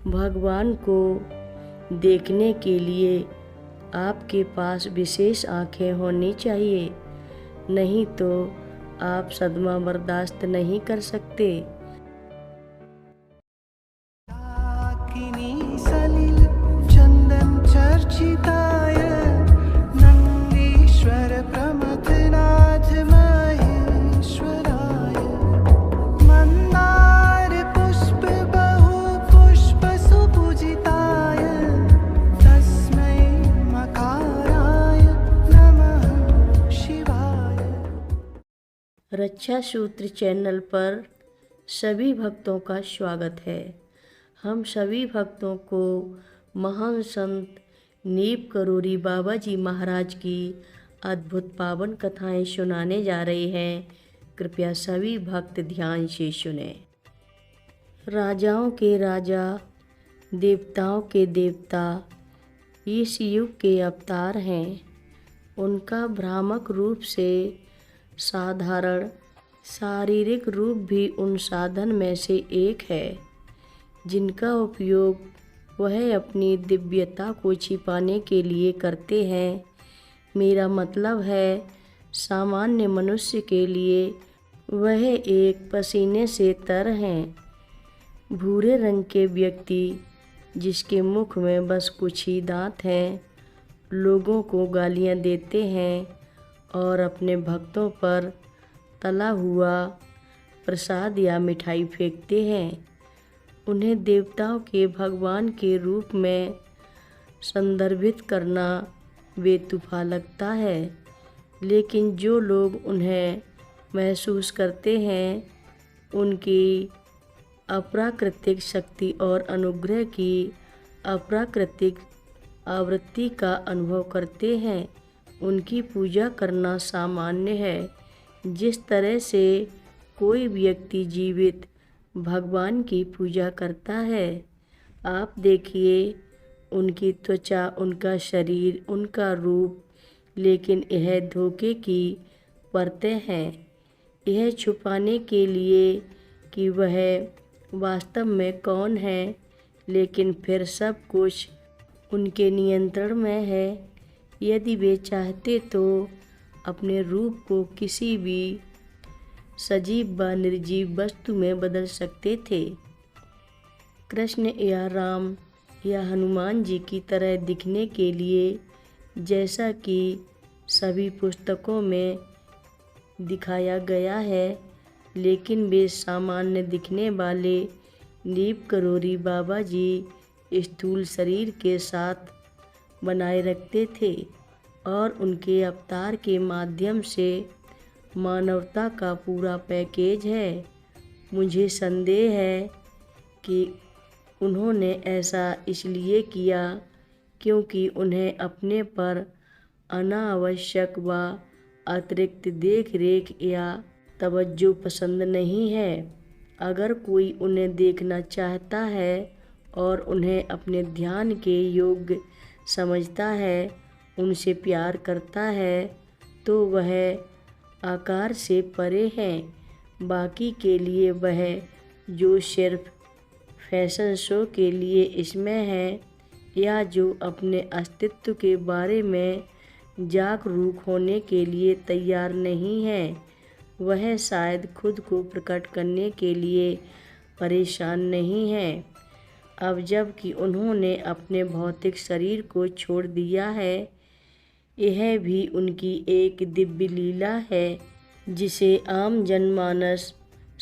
भगवान को देखने के लिए आपके पास विशेष आँखें होनी चाहिए, नहीं तो आप सदमा बर्दाश्त नहीं कर सकते। सलिल चंदन चर्चिताय नंदीश्वर प्रमथनाथ महेश्वराय मंदार पुष्प बहु पुष्प सुपूजिताय तस्मै मकाराय नमः शिवाय। रक्षा सूत्र चैनल पर सभी भक्तों का स्वागत है। हम सभी भक्तों को महान संत नीप करोरी बाबा जी महाराज की अद्भुत पावन कथाएं सुनाने जा रहे हैं। कृपया सभी भक्त ध्यान से सुने। राजाओं के राजा, देवताओं के देवता इस युग के अवतार हैं। उनका भ्रामक रूप से साधारण शारीरिक रूप भी उन साधन में से एक है जिनका उपयोग वह अपनी दिव्यता को छिपाने के लिए करते हैं। मेरा मतलब है, सामान्य मनुष्य के लिए वह एक पसीने से तर हैं। भूरे रंग के व्यक्ति जिसके मुख में बस कुछ ही दांत हैं, लोगों को गालियां देते हैं और अपने भक्तों पर तला हुआ प्रसाद या मिठाई फेंकते हैं। उन्हें देवताओं के भगवान के रूप में संदर्भित करना बेतुफा लगता है, लेकिन जो लोग उन्हें महसूस करते हैं, उनकी अप्राकृतिक शक्ति और अनुग्रह की अप्राकृतिक आवृत्ति का अनुभव करते हैं, उनकी पूजा करना सामान्य है। जिस तरह से कोई व्यक्ति जीवित भगवान की पूजा करता है। आप देखिए, उनकी त्वचा, उनका शरीर, उनका रूप, लेकिन यह धोखे की परतें हैं। यह छुपाने के लिए कि वह वास्तव में कौन है, लेकिन फिर सब कुछ उनके नियंत्रण में है। यदि वे चाहते तो अपने रूप को किसी भी सजीव व निर्जीव वस्तु में बदल सकते थे। कृष्ण या राम या हनुमान जी की तरह दिखने के लिए, जैसा कि सभी पुस्तकों में दिखाया गया है, लेकिन वे सामान्य दिखने वाले नीप करोरी बाबा जी स्थूल शरीर के साथ बनाए रखते थे और उनके अवतार के माध्यम से मानवता का पूरा पैकेज है। मुझे संदेह है कि उन्होंने ऐसा इसलिए किया क्योंकि उन्हें अपने पर अनावश्यक व अतिरिक्त देख रेख या तवज्जो पसंद नहीं है। अगर कोई उन्हें देखना चाहता है और उन्हें अपने ध्यान के योग्य समझता है, उनसे प्यार करता है, तो वह आकार से परे हैं। बाकी के लिए वह जो सिर्फ फैशन शो के लिए इसमें है या जो अपने अस्तित्व के बारे में जागरूक होने के लिए तैयार नहीं है, वह शायद खुद को प्रकट करने के लिए परेशान नहीं है। अब जबकि उन्होंने अपने भौतिक शरीर को छोड़ दिया है, यह भी उनकी एक दिव्य लीला है जिसे आम जनमानस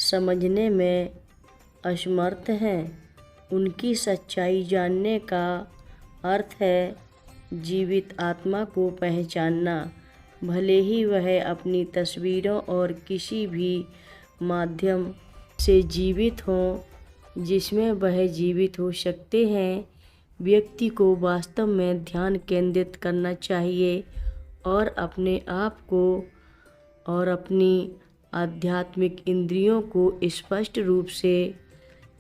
समझने में असमर्थ हैं। उनकी सच्चाई जानने का अर्थ है जीवित आत्मा को पहचानना, भले ही वह अपनी तस्वीरों और किसी भी माध्यम से जीवित हों जिसमें वह जीवित हो सकते हैं। व्यक्ति को वास्तव में ध्यान केंद्रित करना चाहिए और अपने आप को और अपनी आध्यात्मिक इंद्रियों को स्पष्ट रूप से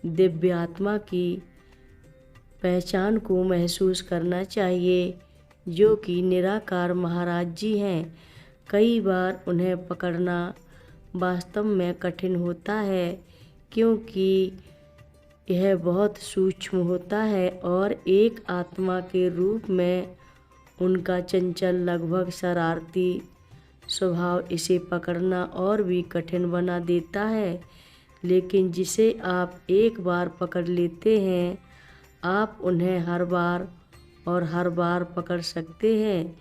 दिव्य आत्मा की पहचान को महसूस करना चाहिए, जो कि निराकार महाराज जी हैं। कई बार उन्हें पकड़ना वास्तव में कठिन होता है, क्योंकि यह बहुत सूक्ष्म होता है और एक आत्मा के रूप में उनका चंचल, लगभग शरारती स्वभाव इसे पकड़ना और भी कठिन बना देता है। लेकिन जिसे आप एक बार पकड़ लेते हैं, आप उन्हें हर बार और हर बार पकड़ सकते हैं।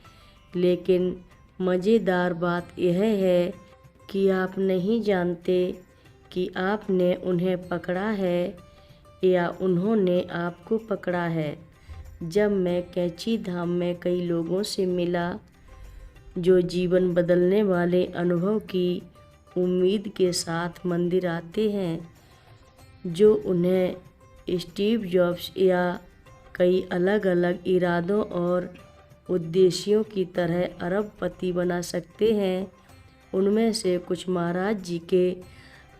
लेकिन मज़ेदार बात यह है कि आप नहीं जानते कि आपने उन्हें पकड़ा है या उन्होंने आपको पकड़ा है। जब मैं कैंची धाम में कई लोगों से मिला जो जीवन बदलने वाले अनुभव की उम्मीद के साथ मंदिर आते हैं, जो उन्हें स्टीव जॉब्स या कई अलग अलग इरादों और उद्देश्यों की तरह अरबपति बना सकते हैं, उनमें से कुछ महाराज जी के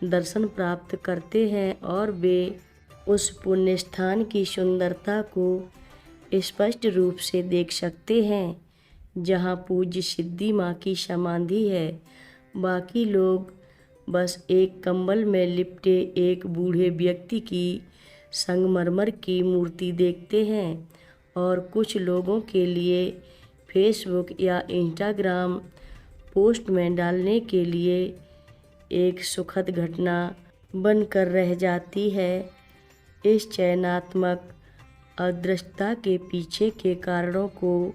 दर्शन प्राप्त करते हैं और वे उस पुण्य स्थान की सुंदरता को स्पष्ट रूप से देख सकते हैं जहाँ पूज्य सिद्धि माँ की समाधि है। बाकी लोग बस एक कंबल में लिपटे एक बूढ़े व्यक्ति की संगमरमर की मूर्ति देखते हैं और कुछ लोगों के लिए फेसबुक या इंस्टाग्राम पोस्ट में डालने के लिए एक सुखद घटना बनकर रह जाती है। इस चयनात्मक अदृश्यता के पीछे के कारणों को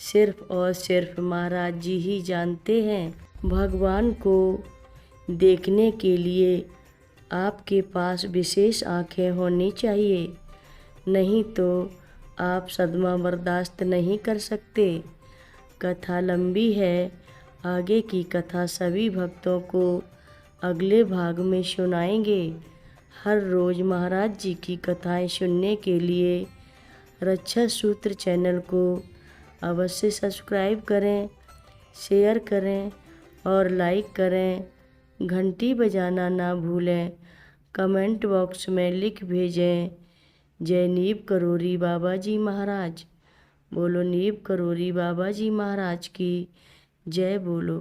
सिर्फ और सिर्फ महाराज जी ही जानते हैं। भगवान को देखने के लिए आपके पास विशेष आँखें होनी चाहिए, नहीं तो आप सदमा बर्दाश्त नहीं कर सकते। कथा लंबी है, आगे की कथा सभी भक्तों को अगले भाग में सुनाएंगे। हर रोज़ महाराज जी की कथाएं सुनने के लिए रक्षा सूत्र चैनल को अवश्य सब्सक्राइब करें, शेयर करें और लाइक करें। घंटी बजाना ना भूलें। कमेंट बॉक्स में लिख भेजें, जय नीव करोरी बाबा जी महाराज। बोलो नीव करोरी बाबा जी महाराज की जय बोलो।